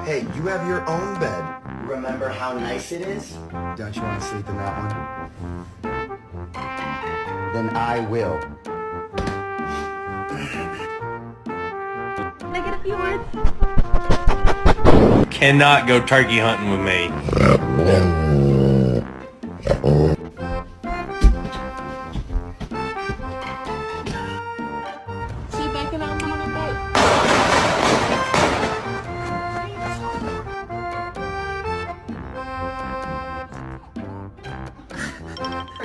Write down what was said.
Hey, you have your own bed. Remember how nice it is? Don't you want to sleep in that one? Then I will. Can I get a few words? Cannot go turkey hunting with me.